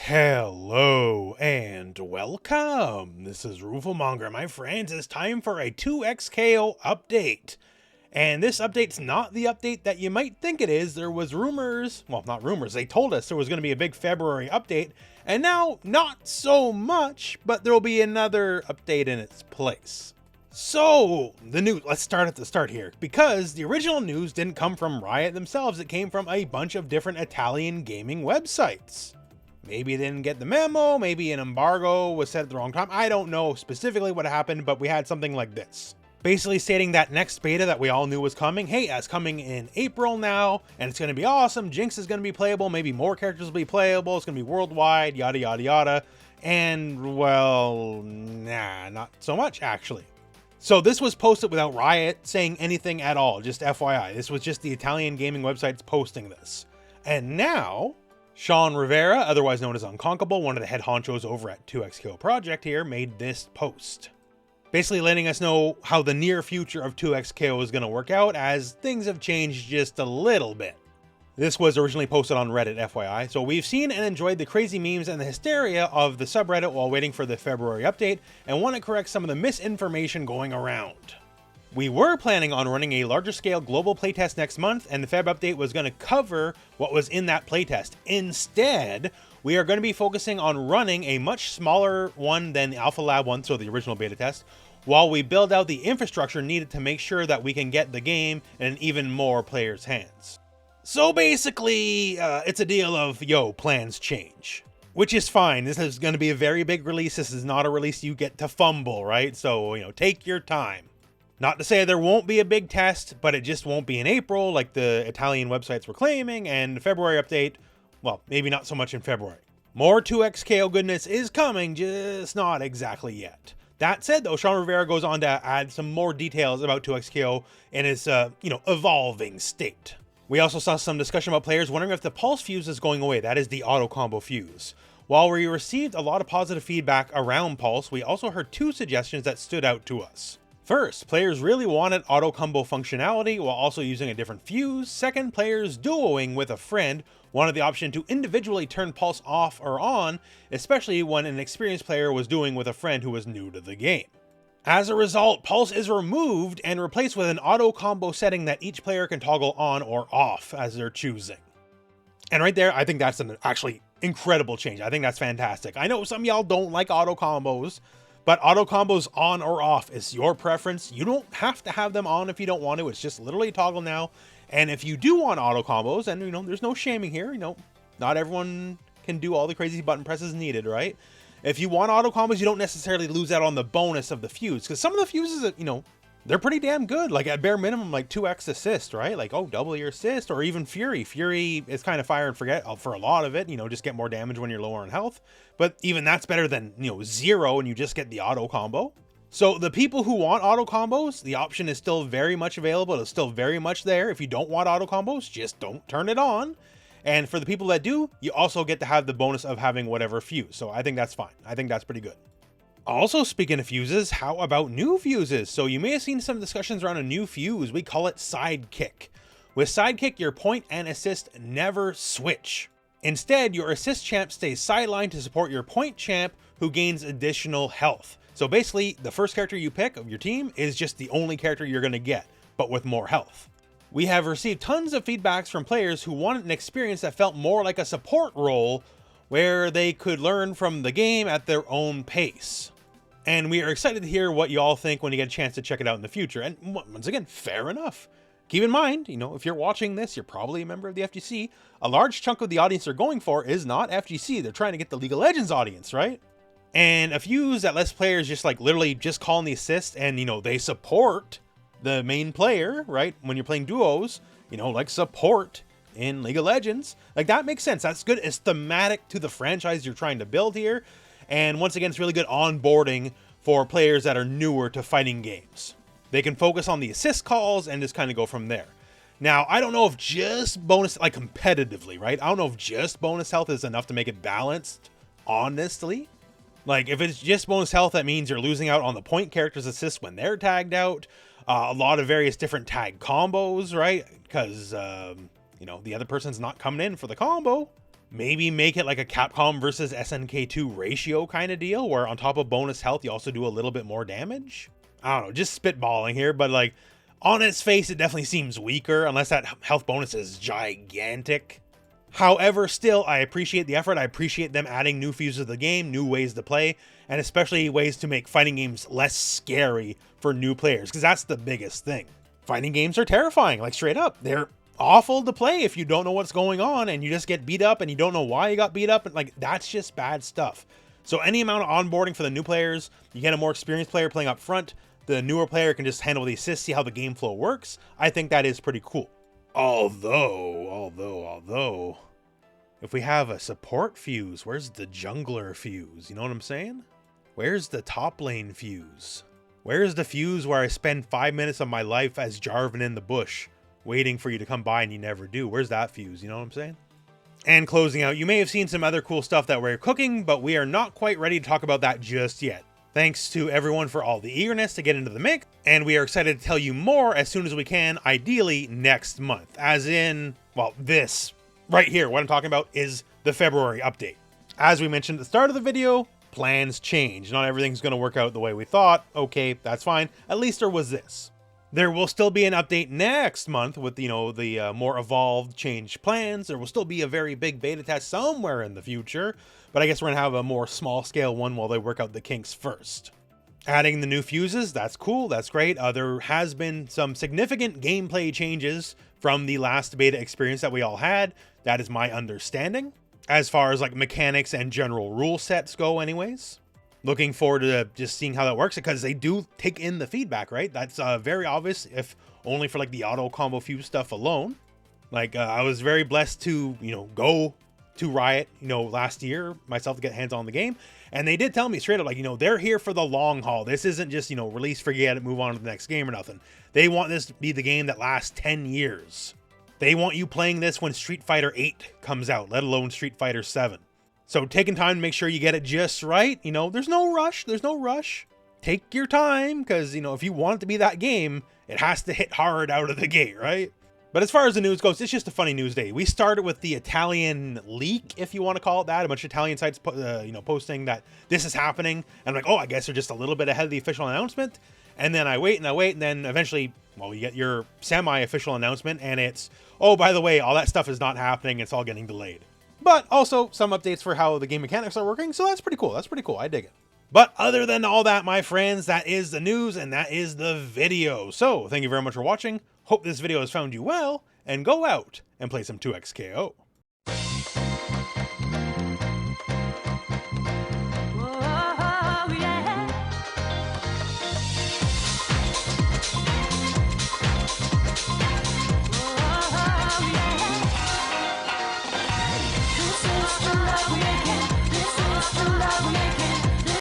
Hello and welcome. This is Rooflemonger, my friends. It's time for a 2XKO update. And this update's not the update that you might think it is. There was rumors, well, not rumors, they told us there was going to be a big February update, and now not so much, but there'll be another update in its place. So, the news, let's start at the start here, because the original news didn't come from Riot themselves, it came from a bunch of different Italian gaming websites. Maybe they didn't get the memo, maybe an embargo was set at the wrong time. I don't know specifically what happened, but we had something like this. Basically stating that next beta that we all knew was coming, hey, it's coming in April now, and it's going to be awesome, Jinx is going to be playable, maybe more characters will be playable, it's going to be worldwide, yada yada yada. And, well, nah, not so much actually. So this was posted without Riot saying anything at all, just FYI. This was just the Italian gaming websites posting this. And now, Sean Rivera, otherwise known as Unconkable, one of the head honchos over at 2XKO Project here, made this post. Basically letting us know how the near future of 2XKO is going to work out, as things have changed just a little bit. This was originally posted on Reddit, FYI, so we've seen and enjoyed the crazy memes and the hysteria of the subreddit while waiting for the February update, and want to correct some of the misinformation going around. We were planning on running a larger scale global playtest next month, and the Feb update was going to cover what was in that playtest. Instead, we are going to be focusing on running a much smaller one than the Alpha Lab one, so the original beta test, while we build out the infrastructure needed to make sure that we can get the game in even more players' hands. So basically, it's a deal of, yo, plans change. Which is fine. This is going to be a very big release. This is not a release you get to fumble, right? So, take your time. Not to say there won't be a big test, but it just won't be in April like the Italian websites were claiming, and the February update, well, maybe not so much in February. More 2XKO goodness is coming, just not exactly yet. That said, though, Sean Rivera goes on to add some more details about 2XKO in its, evolving state. We also saw some discussion about players wondering if the pulse fuse is going away. That is the auto combo fuse. While we received a lot of positive feedback around pulse, we also heard two suggestions that stood out to us. First, players really wanted auto combo functionality while also using a different fuse. Second, players duoing with a friend wanted the option to individually turn pulse off or on, especially when an experienced player was duoing with a friend who was new to the game. As a result, pulse is removed and replaced with an auto combo setting that each player can toggle on or off as they're choosing. And right there, I think that's an actually incredible change. I think that's fantastic. I know some of y'all don't like auto combos, but auto combos on or off is your preference. You don't have to have them on if you don't want to. It's just literally toggle now. And if you do want auto combos, and there's no shaming here, not everyone can do all the crazy button presses needed, right? If you want auto combos, you don't necessarily lose out on the bonus of the fuse, because some of the fuses, they're pretty damn good. Like at bare minimum, like 2x assist, right? Like, oh, double your assist, or even Fury. Fury is kind of fire and forget for a lot of it, just get more damage when you're lower in health. But even that's better than, 0 and you just get the auto combo. So the people who want auto combos, the option is still very much available. It's still very much there. If you don't want auto combos, just don't turn it on. And for the people that do, you also get to have the bonus of having whatever fuse. So I think that's fine. I think that's pretty good. Also, speaking of fuses, how about new fuses? So you may have seen some discussions around a new fuse. We call it Sidekick. With Sidekick, your point and assist never switch. Instead, your assist champ stays sidelined to support your point champ, who gains additional health. So basically, the first character you pick of your team is just the only character you're going to get, but with more health. We have received tons of feedbacks from players who wanted an experience that felt more like a support role, where they could learn from the game at their own pace. And we are excited to hear what y'all think when you get a chance to check it out in the future. And once again, fair enough. Keep in mind, if you're watching this, you're probably a member of the FGC. A large chunk of the audience they're going for is not FGC. They're trying to get the League of Legends audience, right? And a fuse that lets players just literally just call in the assist and, they support the main player, right? When you're playing duos, like support in League of Legends. Like, that makes sense. That's good. It's thematic to the franchise you're trying to build here. And once again, it's really good onboarding for players that are newer to fighting games. They can focus on the assist calls and just kind of go from there. Now, I don't know if just bonus, competitively, right? I don't know if just bonus health is enough to make it balanced, honestly. Like, if it's just bonus health, that means you're losing out on the point character's assist when they're tagged out. A lot of various different tag combos, right? Because, the other person's not coming in for the combo. Maybe make it like a Capcom versus SNK2 ratio kind of deal, where on top of bonus health, you also do a little bit more damage. I don't know, just spitballing here, but like on its face, it definitely seems weaker unless that health bonus is gigantic. However, still, I appreciate the effort. I appreciate them adding new features to the game, new ways to play, and especially ways to make fighting games less scary for new players, because that's the biggest thing. Fighting games are terrifying, like straight up. They're awful to play if you don't know what's going on and you just get beat up and you don't know why you got beat up, and like that's just bad stuff. So any amount of onboarding for the new players, you get a more experienced player playing up front, the newer player can just handle the assists, see how the game flow works. I think that is pretty cool. Although, if we have a support fuse, where's the jungler fuse? You know what I'm saying? Where's the top lane fuse? Where's the fuse where I spend 5 minutes of my life as Jarvan in the bush, waiting for you to come by and you never do? Where's that fuse? You know what I'm saying? And closing out, you may have seen some other cool stuff that we're cooking, but we are not quite ready to talk about that just yet. Thanks to everyone for all the eagerness to get into the mix, and we are excited to tell you more as soon as we can, ideally next month. As in, well, this right here, what I'm talking about is the February update. As we mentioned at the start of the video, plans change. Not everything's going to work out the way we thought. Okay, that's fine. At least there was this. There will still be an update next month with, you know, the more evolved, changed plans. There will still be a very big beta test somewhere in the future, but I guess we're going to have a more small-scale one while they work out the kinks first. Adding the new fuses, that's cool, that's great. There has been some significant gameplay changes from the last beta experience that we all had. That is my understanding, as far as like mechanics and general rule sets go anyways. Looking forward to just seeing how that works, because they do take in the feedback, right? That's very obvious, if only for like the auto combo fuse stuff alone. Like I was very blessed to, you know, go to Riot, you know, last year myself to get hands on the game. And they did tell me straight up, like, you know, they're here for the long haul. This isn't just, you know, release, forget it, move on to the next game or nothing. They want this to be the game that lasts 10 years. They want you playing this when Street Fighter 8 comes out, let alone Street Fighter 7. So taking time to make sure you get it just right, you know, there's no rush, Take your time, because, you know, if you want it to be that game, it has to hit hard out of the gate, right? But as far as the news goes, it's just a funny news day. We started with the Italian leak, if you want to call it that. A bunch of Italian sites, you know, posting that this is happening. And I'm like, oh, I guess they're just a little bit ahead of the official announcement. And then I wait, and then eventually, well, you get your semi-official announcement, and it's, oh, by the way, all that stuff is not happening. It's all getting delayed. But also some updates for how the game mechanics are working. So that's pretty cool. I dig it. But other than all that, my friends, that is the news and that is the video. So thank you very much for watching. Hope this video has found you well, and go out and play some 2XKO. This is the love making.